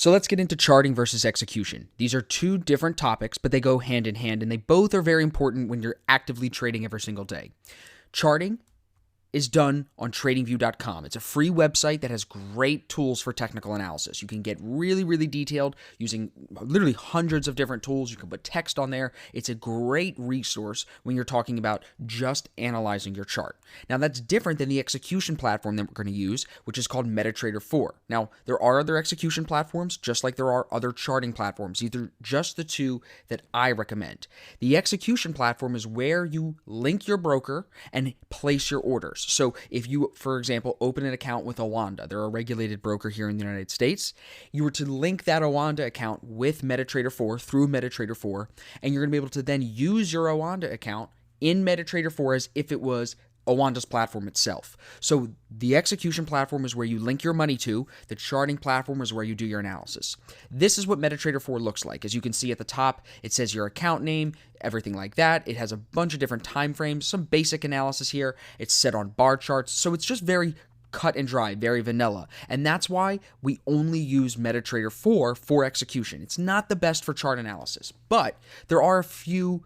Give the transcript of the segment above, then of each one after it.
So let's get into charting versus execution. These are two different topics, but they go hand in hand, and they both are very important when you're actively trading every single day. Charting is done on tradingview.com. It's a free website that has great tools for technical analysis. You can get really, really detailed using literally hundreds of different tools. You can put text on there. It's a great resource when you're talking about just analyzing your chart. Now, that's different than the execution platform that we're going to use, which is called MetaTrader 4. Now, there are other execution platforms, just like there are other charting platforms, either just the two that I recommend. The execution platform is where you link your broker and place your orders. So if you, for example, open an account with Owanda, they're a regulated broker here in the United States, you were to link that Owanda account with MetaTrader 4 through MetaTrader 4, and you're going to be able to then use your Owanda account in MetaTrader 4 as if it was Owanda's platform itself. So the execution platform is where you link your money to. The charting platform is where you do your analysis. This is what MetaTrader 4 looks like. As you can see at the top, it says your account name, everything like that. It has a bunch of different time frames, some basic analysis here. It's set on bar charts. So it's just very cut and dry, very vanilla. And that's why we only use MetaTrader 4 for execution. It's not the best for chart analysis, but there are a few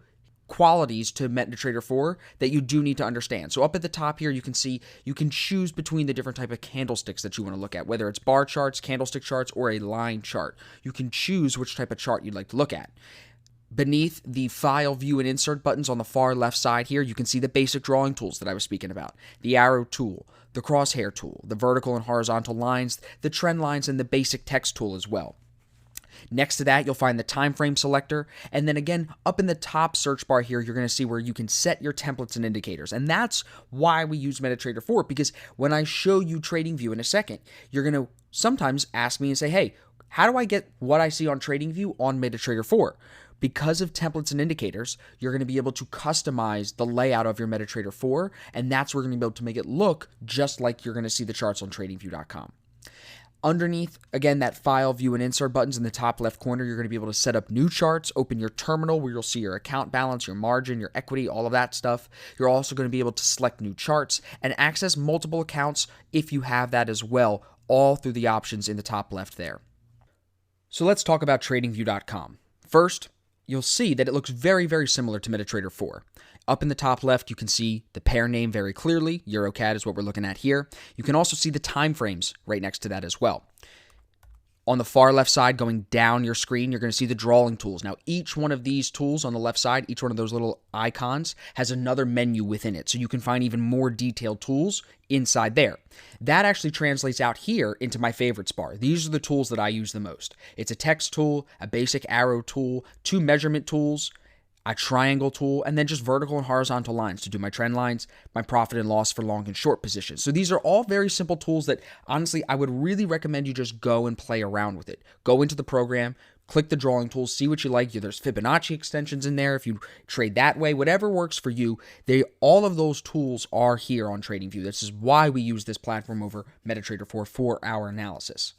qualities to MetaTrader 4 that you do need to understand. So up at the top here, you can see you can choose between the different type of candlesticks that you want to look at, whether it's bar charts, candlestick charts, or a line chart. You can choose which type of chart you'd like to look at. Beneath the File, View, and Insert buttons on the far left side here, you can see the basic drawing tools that I was speaking about. The arrow tool, the crosshair tool, the vertical and horizontal lines, the trend lines, and the basic text tool as well. Next to that, you'll find the time frame selector, and then again, up in the top search bar here, you're going to see where you can set your templates and indicators, and that's why we use MetaTrader 4, because when I show you TradingView in a second, you're going to sometimes ask me and say, hey, how do I get what I see on TradingView on MetaTrader 4? Because of templates and indicators, you're going to be able to customize the layout of your MetaTrader 4, and that's where you're going to be able to make it look just like you're going to see the charts on TradingView.com. Underneath, again, that File, View, and Insert buttons in the top left corner, you're going to be able to set up new charts, open your terminal where you'll see your account balance, your margin, your equity, all of that stuff. You're also going to be able to select new charts and access multiple accounts if you have that as well, all through the options in the top left there. So let's talk about TradingView.com. First, you'll see that it looks very, very similar to MetaTrader 4. Up in the top left, you can see the pair name very clearly. EuroCAD is what we're looking at here. You can also see the time frames right next to that as well. On the far left side, going down your screen, you're going to see the drawing tools. Now, each one of these tools on the left side, each one of those little icons has another menu within it. So you can find even more detailed tools inside there. That actually translates out here into my favorites bar. These are the tools that I use the most. It's a text tool, a basic arrow tool, 2 measurement tools, a triangle tool, and then just vertical and horizontal lines to do my trend lines, my profit and loss for long and short positions. So these are all very simple tools that, honestly, I would really recommend you just go and play around with it. Go into the program, click the drawing tools, see what you like. There's Fibonacci extensions in there if you trade that way. Whatever works for you, all of those tools are here on TradingView. This is why we use this platform over MetaTrader 4 for our analysis.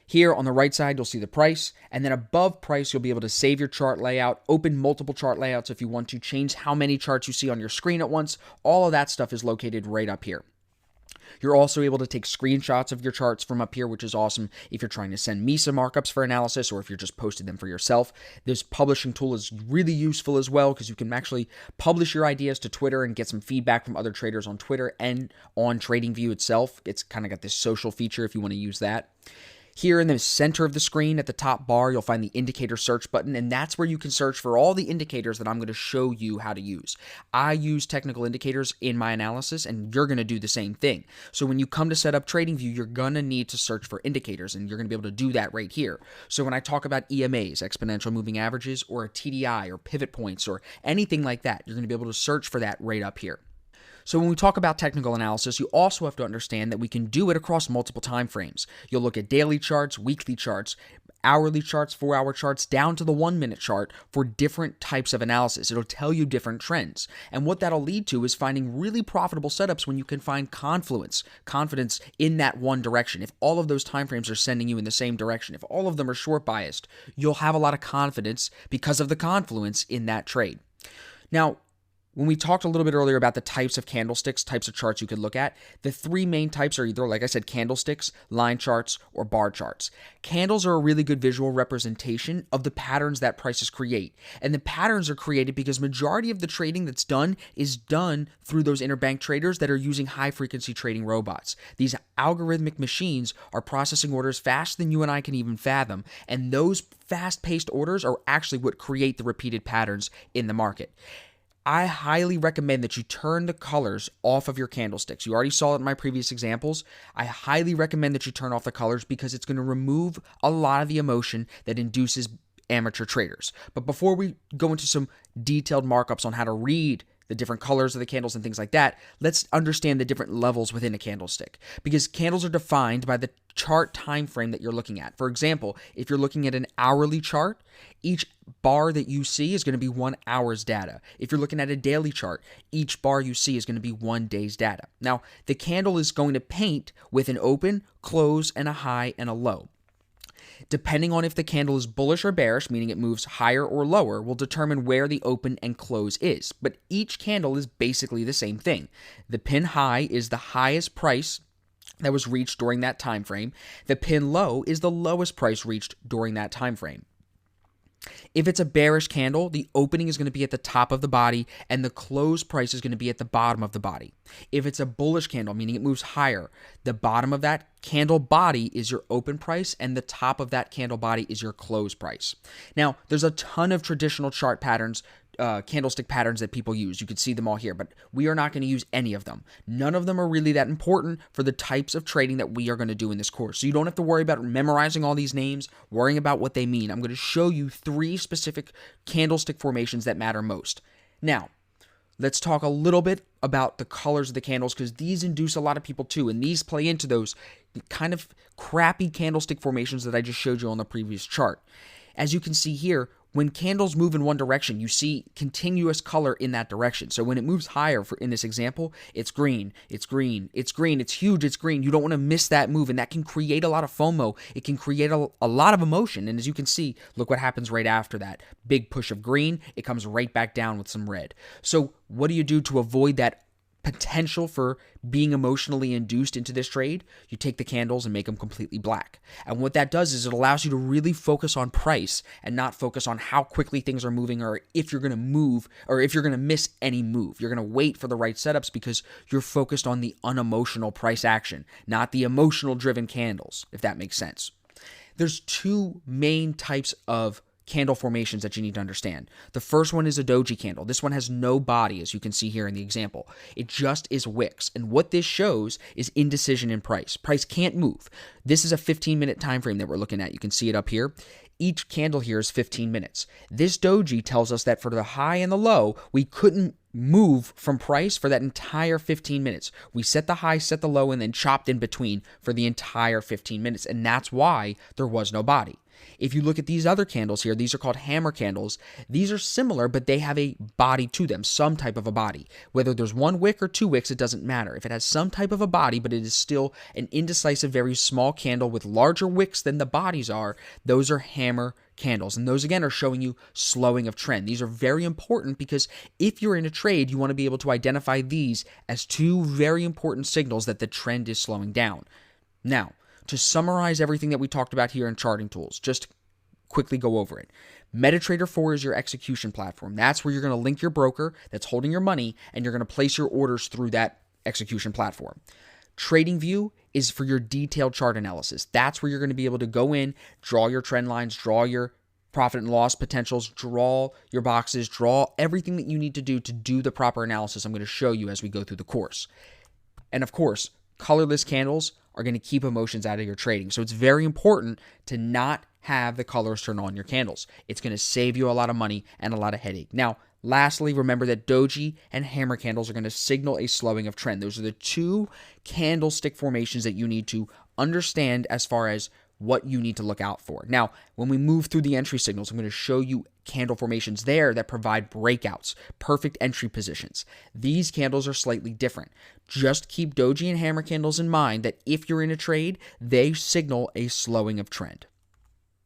Here on the right side, you'll see the price, and then above price, you'll be able to save your chart layout, open multiple chart layouts if you want to, change how many charts you see on your screen at once. All of that stuff is located right up here. You're also able to take screenshots of your charts from up here, which is awesome if you're trying to send me some markups for analysis or if you're just posting them for yourself. This publishing tool is really useful as well because you can actually publish your ideas to Twitter and get some feedback from other traders on Twitter and on TradingView itself. It's kind of got this social feature if you want to use that. Here in the center of the screen at the top bar, you'll find the indicator search button, and that's where you can search for all the indicators that I'm going to show you how to use. I use technical indicators in my analysis, and you're going to do the same thing. So when you come to set up TradingView, you're going to need to search for indicators, and you're going to be able to do that right here. So when I talk about EMAs, exponential moving averages, or a TDI, or pivot points, or anything like that, you're going to be able to search for that right up here. So when we talk about technical analysis, you also have to understand that we can do it across multiple time frames. You'll look at daily charts, weekly charts, hourly charts, 4-hour charts, down to the 1-minute chart for different types of analysis. It'll tell you different trends. And what that'll lead to is finding really profitable setups when you can find confidence in that one direction. If all of those time frames are sending you in the same direction, if all of them are short biased, you'll have a lot of confidence because of the confluence in that trade. Now, when we talked a little bit earlier about the types of candlesticks, types of charts you could look at, the three main types are either, like I said, candlesticks, line charts, or bar charts. Candles are a really good visual representation of the patterns that prices create. And the patterns are created because majority of the trading that's done is done through those interbank traders that are using high-frequency trading robots. These algorithmic machines are processing orders faster than you and I can even fathom, and those fast-paced orders are actually what create the repeated patterns in the market. I highly recommend that you turn the colors off of your candlesticks. You already saw it in my previous examples. I highly recommend that you turn off the colors because it's going to remove a lot of the emotion that induces amateur traders. But before we go into some detailed markups on how to read the different colors of the candles and things like that, let's understand the different levels within a candlestick, because candles are defined by the chart time frame that you're looking at. For example, if you're looking at an hourly chart, each bar that you see is going to be 1 hour's data. If you're looking at a daily chart, each bar you see is going to be 1 day's data. Now, the candle is going to paint with an open, close, and a high and a low. Depending on if the candle is bullish or bearish, meaning it moves higher or lower, will determine where the open and close is. But each candle is basically the same thing. The pin high is the highest price that was reached during that time frame. The pin low is the lowest price reached during that time frame. If it's a bearish candle, the opening is going to be at the top of the body and the close price is going to be at the bottom of the body. If it's a bullish candle, meaning it moves higher, the bottom of that candle body is your open price and the top of that candle body is your close price. Now, there's a ton of traditional chart patterns, candlestick patterns that people use. You can see them all here, but we are not going to use any of them. None of them are really that important for the types of trading that we are going to do in this course. So you don't have to worry about memorizing all these names, worrying about what they mean. I'm going to show you 3 specific candlestick formations that matter most. Now, let's talk a little bit about the colors of the candles, because these induce a lot of people too, and these play into those kind of crappy candlestick formations that I just showed you on the previous chart. As you can see here, when candles move in one direction, you see continuous color in that direction. So when it moves higher, in this example, it's green, it's green, it's green, it's huge, it's green. You don't want to miss that move, and that can create a lot of FOMO. It can create a lot of emotion, and as you can see, look what happens right after that. Big push of green, it comes right back down with some red. So what do you do to avoid that potential for being emotionally induced into this trade? You take the candles and make them completely black. And what that does is it allows you to really focus on price and not focus on how quickly things are moving, or if you're going to move, or if you're going to miss any move. You're going to wait for the right setups because you're focused on the unemotional price action, not the emotional driven candles, if that makes sense. There's 2 main types of candle formations that you need to understand. The first one is a doji candle. This one has no body, as you can see here in the example. It just is wicks. And what this shows is indecision in price. Price can't move. This is a 15-minute time frame that we're looking at. You can see it up here. Each candle here is 15 minutes. This doji tells us that for the high and the low, we couldn't move from price for that entire 15 minutes. We set the high, set the low, and then chopped in between for the entire 15 minutes. And that's why there was no body. If you look at these other candles here, these are called hammer candles. These are similar, but they have a body to them, some type of a body. Whether there's 1 wick or 2 wicks, it doesn't matter. If it has some type of a body, but it is still an indecisive, very small candle with larger wicks than the bodies are, those are hammer candles. And those, again, are showing you slowing of trend. These are very important because if you're in a trade, you want to be able to identify these as 2 very important signals that the trend is slowing down. Now, to summarize everything that we talked about here in charting tools, just quickly go over it. MetaTrader 4 is your execution platform. That's where you're going to link your broker that's holding your money, and you're going to place your orders through that execution platform. TradingView is for your detailed chart analysis. That's where you're going to be able to go in, draw your trend lines, draw your profit and loss potentials, draw your boxes, draw everything that you need to do the proper analysis I'm going to show you as we go through the course. And of course, colorless candles are going to keep emotions out of your trading. So it's very important to not have the colors turn on your candles. It's going to save you a lot of money and a lot of headache. Now, lastly, remember that doji and hammer candles are going to signal a slowing of trend. Those are the 2 candlestick formations that you need to understand as far as what you need to look out for. Now, when we move through the entry signals, I'm going to show you candle formations there that provide breakouts, perfect entry positions. These candles are slightly different. Just keep doji and hammer candles in mind that if you're in a trade, they signal a slowing of trend.